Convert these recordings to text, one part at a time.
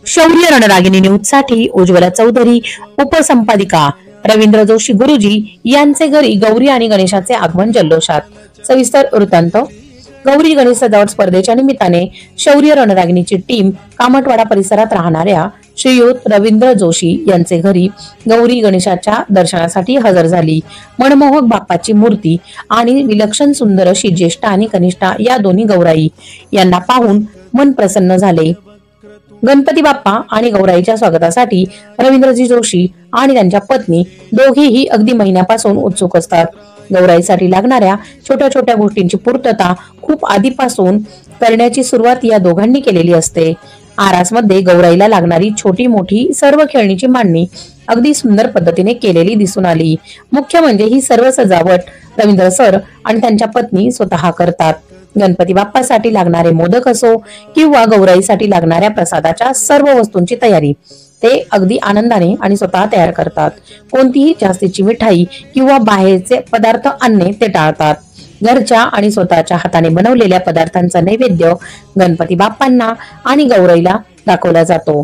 शौर्य रणरागिणी न्यूज साठी उज्ज्वला चौधरी, उपसंपादिका रवींद्र जोशी गुरुजी यांचे घरी गौरी आणि गणेशाचे आगमन जल्लोषात। सविस्तर वृत्तांत। गौरी गणेश सजावट स्पर्धेच्या निमित्ताने शौर्य रणरागिणीची टीम कामटवाडा परिसरात राहणाऱ्या श्रीयुत रवींद्र जोशी यांचे घरी गौरी गणेशाच्या दर्शनासाठी हजर झाली। मनमोहक बाप्पाची मूर्ती आणि विलक्षण सुंदर अशी ज्येष्ठा आणि कनिष्ठा या दोन्ही गौराई यांना पाहून मन प्रसन्न झाले। गणपती बाप्पा आणि गौराईच्या स्वागतासाठी रवींद्रजी जोशी आणि त्यांच्या पत्नी दोघेही अगदी महिन्यापासून उत्सुक असतात। गौराईसाठी लागणाऱ्या छोट्या छोट्या गोष्टींची पूर्तता खूप आधीपासून करण्याची सुरुवात या दोघांनी केलेली असते। आरासमध्ये गौराईला लागणारी छोटी मोठी सर्व खेळणीची मांडणी अगदी सुंदर पद्धतीने केलेली दिसून आली। मुख्य म्हणजे ही सर्व सजावट रवींद्र सर आणि त्यांच्या पत्नी स्वतः करतात। गणपती बाप्पासाठी लागणारे मोदक असो किंवा गौराईसाठी लागणाऱ्या प्रसादाच्या सर्व वस्तूंची तयारी ते अगदी आनंदाने आणि स्वतः तयार करतात। कोणतीही जास्तीची मिठाई किंवा बाहेरचे पदार्थ आणणे ते टाळतात। घरच्या आणि स्वतःच्या हाताने बनवलेल्या पदार्थांचा नैवेद्य गणपती बाप्पांना आणि गौराईला दाखवला जातो।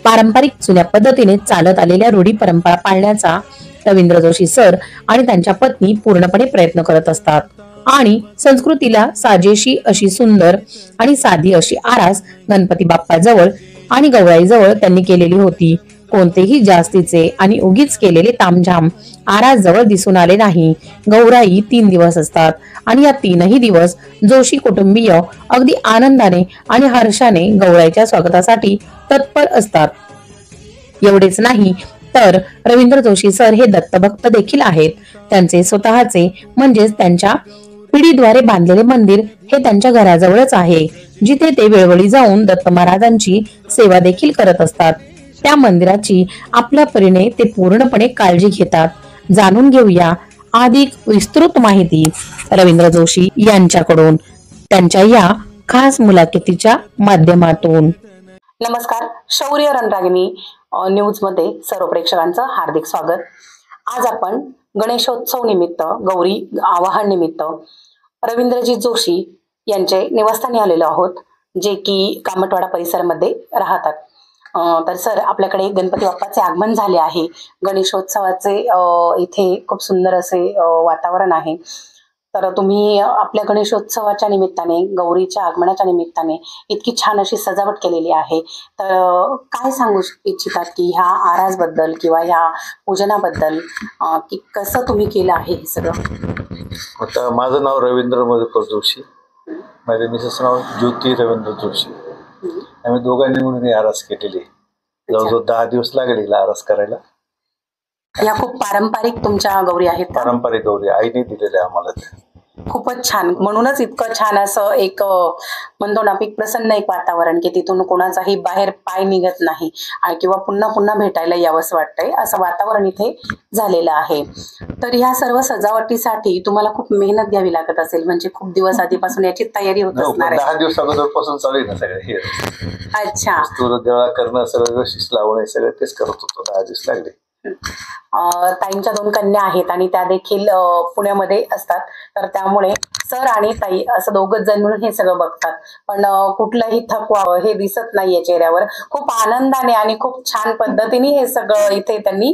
पारंपरिक जुन्या पद्धतीने चालत आलेल्या रूढी परंपरा पाळण्याचा रवींद्र जोशी सर आणि त्यांच्या पत्नी पूर्णपणे प्रयत्न करत असतात आणि संस्कृतीला साजेशी अशी सुंदर आणि साधी अशी आरास गणपती बाप्पा जवळ आणि गौराई जवळ त्यांनी केलेली होती। कोणतेही जास्तीचे आणि उगीच केलेले तामझाम आरास जवळ दिसून आले नाही। गौराई 3 दिवस असतात आणि या 3ही दिवस जोशी कुटुंबीय अगदी आनंदाने आणि हर्षाने गौराईच्या स्वागतासाठी तत्पर असतात। एवढेच नाही तर रवींद्र जोशी सर हे दत्तभक्त देखील आहेत। त्यांचे स्वतःचे म्हणजेच त्यांच्या पिढीद्वारे बांधलेले मंदिर हे त्यांच्या घराजवळच आहे, जिथे ते वेळोवेळी जाऊन दत्त महाराजांची सेवा देखील करत असतात। त्या मंदिराची आपल्या परीने ते पूर्णपणे काळजी घेतात। जाणून घेऊया अधिक विस्तृत माहिती रवींद्र जोशी यांच्याकडून त्यांच्या या खास मुलाखतीच्या माध्यमातून। नमस्कार, शौर्य रणरागिणी न्यूज मध्ये सर्व प्रेक्षकांचं हार्दिक स्वागत। आज आपण गणेशोत्सव निमित्त गौरी आवाहन निमित्त रवींद्रजी जोशी यांचे निवासस्थानी आलेलो आहोत, जे की कामटवाडा परिसरामध्ये राहतात। तर सर, आपल्याकडे गणपती बाप्पाचे आगमन झाले आहे। गणेशोत्सवाचे इथे खूप सुंदर असे वातावरण आहे। तर तुम्ही आपल्या गणेशोत्सवाच्या निमित्ताने गौरीच्या आगमनाच्या निमित्ताने इतकी छान अशी सजावट केलेली आहे। तर काय सांगू इच्छितात की ह्या आरासबद्दल किंवा ह्या पूजनाबद्दल की कसं तुम्ही केलं आहे हे सगळं? आता माझं नाव रवींद्र मधुकर जोशी, माझ्या मिसेस नाव ज्योती रवींद्र जोशी। आम्ही दोघांनी मिळून ही आरास केलेली। जवळजवळ 10 दिवस लागले आरास करायला। या खूप पारंपरिक तुमच्या गौरी आहेत? पारंपरिक गौरी आईने दिलेल्या आम्हाला। खूपच छान, म्हणूनच इतकं छान असं एक म्हणतो ना पीक प्रसन्न एक वातावरण की तिथून कोणाचाही बाहेर पाय निघत नाही आणि किंवा पुन्हा पुन्हा भेटायला यावंसं वाटतंय असं वातावरण इथे झालेलं आहे। तर ह्या सर्व सजावटीसाठी तुम्हाला खूप मेहनत घ्यावी लागत असेल, म्हणजे खूप दिवस आधीपासून याची तयारी होत असणार आहे? 10 दिवस अगोदरपासून चालू आहे ना सगळं हे। अच्छा, देवळा करणं, सगळं व्यवस्थित लावणं, सगळं तेच करत होतो। 10 दिवस लागले। ताईंच्या 2 कन्या आहेत आणि त्या देखील पुण्यामध्ये असतात, तर त्यामुळे सर आणि ताई असं दोघच जण मिळून हे सगळं बघतात। पण कुठलंही थकवा हे दिसत नाहीये चेहऱ्यावर। खूप आनंदाने आणि खूप छान पद्धतीने हे सगळं इथे त्यांनी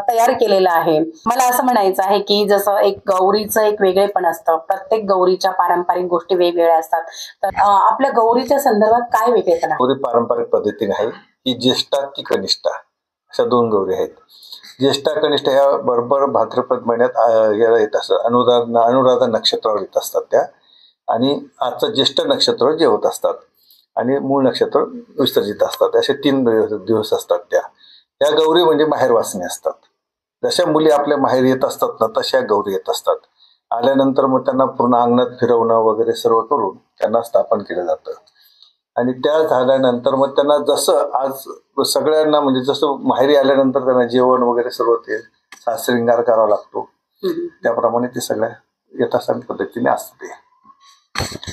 तयार केलेलं आहे। मला असं म्हणायचं आहे की जसं एक गौरीचं एक वेगळेपण असतं, प्रत्येक गौरीच्या पारंपरिक गोष्टी वेगवेगळ्या असतात, तर आपल्या गौरीच्या संदर्भात काय वेगळेपण आहे? गौरी पारंपरिक पद्धतीने आहे की ज्येष्ठा की कनिष्ठा अशा 2 गौरी आहेत। ज्येष्ठा कनिष्ठ ह्या बरोबर भाद्रपद महिन्यात याला येत असतात, अनुराधा नक्षत्रावर येत असतात त्या, आणि आजचं ज्येष्ठ नक्षत्र जेवत असतात आणि मूळ नक्षत्र विसर्जित असतात। असे 3 दिवस असतात त्या गौरी म्हणजे माहेर वासने असतात। जशा मुली आपल्या माहेर येत असतात ना, तशा गौरी येत असतात। आल्यानंतर मग त्यांना पूर्ण अंगणात फिरवणं वगैरे सर्व करून त्यांना स्थापन केलं जातं आणि त्या झाल्यानंतर मग त्यांना जसं आज सगळ्यांना म्हणजे जसं माहेरी आल्यानंतर त्यांना जेवण वगैरे सर्व ते साजशृंगार करावा लागतो, त्याप्रमाणे ते सगळ्या यथासांग पद्धतीने असते।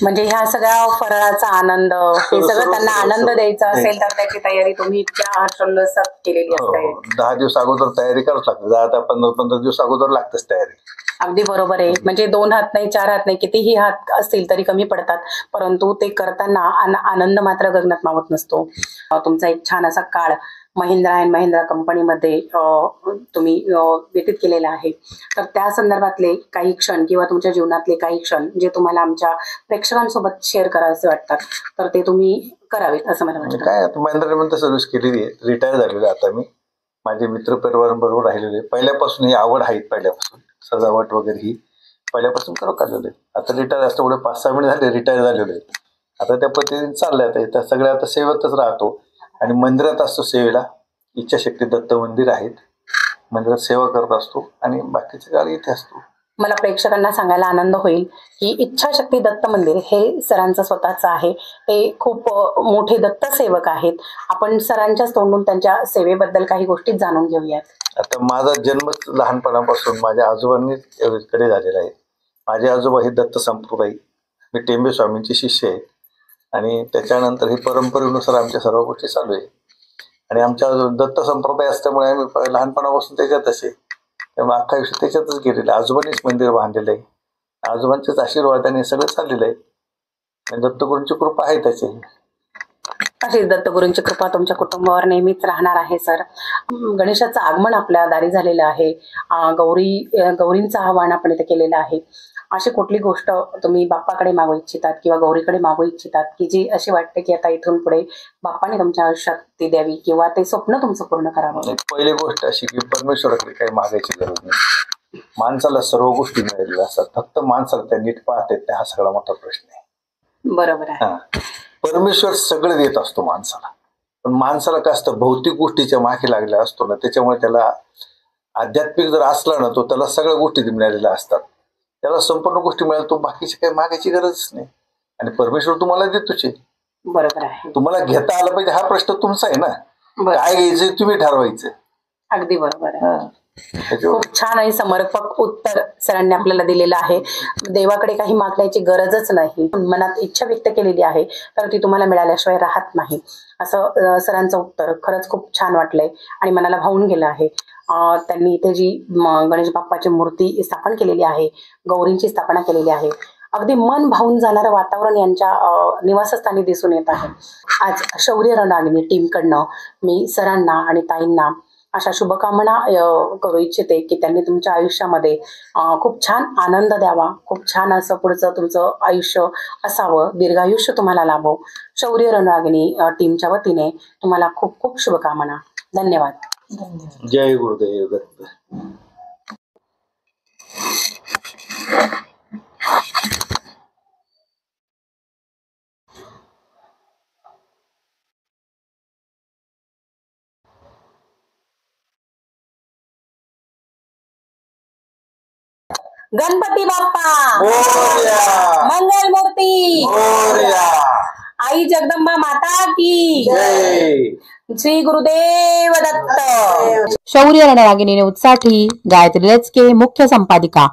म्हणजे ह्या सगळ्या फराळाचा आनंद हे सगळं त्यांना आनंद द्यायचा असेल तर त्याची तयारी तुम्ही इतक्या हर्षोल्लासात केलेली हो, असते. 10 दिवस अगोदर तयारी करावच लागते. 10 ते 15 दिवस अगोदर लागतेच तयारी. अगदी बरोबर आहे. म्हणजे 2 हात नाही 4 हात नाही कितीही हात असतील तरी कमी पडतात, परंतु ते करताना आनंद मात्र गगनात मावत नसतो. तुमचा एक छान असा काळ महिंद्रा अँड महिंद्रा कंपनीमध्ये तुम्ही व्यतीत केलेला आहे. तर त्या संदर्भातले काही क्षण किंवा तुमच्या जीवनातले काही क्षण जे तुम्हाला आमच्या प्रेक्षकांसोबत शेअर करावेसे वाटतात तर ते तुम्ही करावेत असं मला वाटतं. काय आता महिंद्रामध्ये सर्व्हिस केलेली आहे, रिटायर झालेलो आहे आता मी. माझे मित्र परिवारांबरोबर राहिलेले पहिल्यापासून ही आवड आहे. पहिल्यापासून सजावट वगैरे ही पहिल्यापासून करत आलेलो आहे. आता रिटायर असल्यामुळे 5-6 महिने झाले रिटायर झालेलो आहे. आता त्या पद्धतीने चाललंय. आता त्या सगळ्या आता सेवेतच राहतो आणि मंदिरात असतो सेवेला. इच्छाशक्ती दत्त मंदिर आहेत, मंदिरात सेवा करत असतो आणि बाकीचे काळ इथे असतो. मला प्रेक्षकांना सांगायला आनंद होईल की इच्छाशक्ती दत्त मंदिर हे सरांचं स्वतःचं आहे. ते खूप मोठे दत्त सेवक आहेत. आपण सरांच्याच तोंडून त्यांच्या सेवेबद्दल काही गोष्टी जाणून घेऊयात. आता माझा जन्मच लहानपणापासून माझ्या आजोबांनीच कडे झालेला आहे. माझे आजोबा हे दत्त संप्रदायी, मी टेंबे स्वामींचे शिष्य आहे आणि त्याच्यानंतर ही परंपरेनुसार आमच्या सर्व गोष्टी चालू आहे. आणि आमच्या दत्त संप्रदाय असल्यामुळे आम्ही लहानपणापासून त्याच्यातच आहे. त्यामुळे अख्खा आयुष्य त्याच्यातच गेलेलं आहे. आजोबांनीच मंदिर बांधलेलं आहे. आजोबांच्याच आशीर्वादाने सगळं चाललेलं आहे. आणि दत्तगुरूंची कृपा आहे त्याची. अशीच दत्तगुरूंची कृपा तुमच्या कुटुंबावर नेहमीच राहणार आहे सर. गणेशाचं आगमन आपल्या दारी झालेलं आहे. गौरींचं आवाहन आपण इथे केलेलं आहे. अशी कुठली गोष्ट तुम्ही बाप्पाकडे मागू इच्छितात किंवा गौरीकडे मागू इच्छितात की जी अशी वाटते की आता इथून पुढे बाप्पाने तुमच्या आयुष्यात ती द्यावी किंवा ते स्वप्न तुमचं पूर्ण करावं? पहिली गोष्ट अशी की परमेश्वराकडे काही मागायची गरज नाही. माणसाला सर्व गोष्टी मिळालेल्या असतात, फक्त माणसाला त्या नीट पाहतात त्या हा सगळा मोठा प्रश्न आहे. बरोबर आहे. परमेश्वर सगळं देत असतो माणसाला, पण माणसाला काय असतं भौतिक गोष्टीच्या मागे लागलेला असतो ना, त्याच्यामुळे त्याला आध्यात्मिक जर असला ना तो त्याला सगळ्या गोष्टी मिळालेल्या असतात. त्याला संपूर्ण गोष्टी मिळाल्या, तो बाकीची काही मागायची गरजच नाही आणि परमेश्वर तुम्हाला देतोच आहे. बरोबर आहे. तुम्हाला घेता आला पाहिजे हा प्रश्न तुमचा आहे ना. काय घ्यायचं तुम्ही ठरवायचं. अगदी बरोबर आहे. खूप छान आणि समर्पक उत्तर सरांनी आपल्याला दिलेलं आहे. देवाकडे काही मागण्याची गरजच नाही, मनात इच्छा व्यक्त केलेली आहे तर ती तुम्हाला मिळाल्याशिवाय राहत नाही, असं सरांचं उत्तर खरंच खूप छान वाटलंय आणि मनाला भावून गेलं आहे. त्यांनी इथे जी गणेश बाप्पाची मूर्ती स्थापन केलेली आहे, गौरींची स्थापना केलेली आहे, अगदी मन भावून जाणारं वातावरण यांच्या निवासस्थानी दिसून येत आहे. आज शौर्य रणरागिणी टीमकडनं मी सरांना आणि ताईंना अशा शुभकामना करू इच्छिते की त्यांनी तुमच्या आयुष्यामध्ये खूप छान आनंद द्यावा, खूप छान असं पुढचं तुमचं आयुष्य असावं, दीर्घायुष्य तुम्हाला लाभो. शौर्य रणरागिणी टीमच्या वतीने तुम्हाला खूप खूप शुभकामना. धन्यवाद. जय गुरुदेव दत्त. गणपती बाप्पा मोरया. मंगल मूर्ती मोरया. आई जगदंबा माता की जय. श्री गुरुदेव दत्त. शौर्य रणरागिणी न्यूजसाठी गायत्री लचके, मुख्य संपादिका.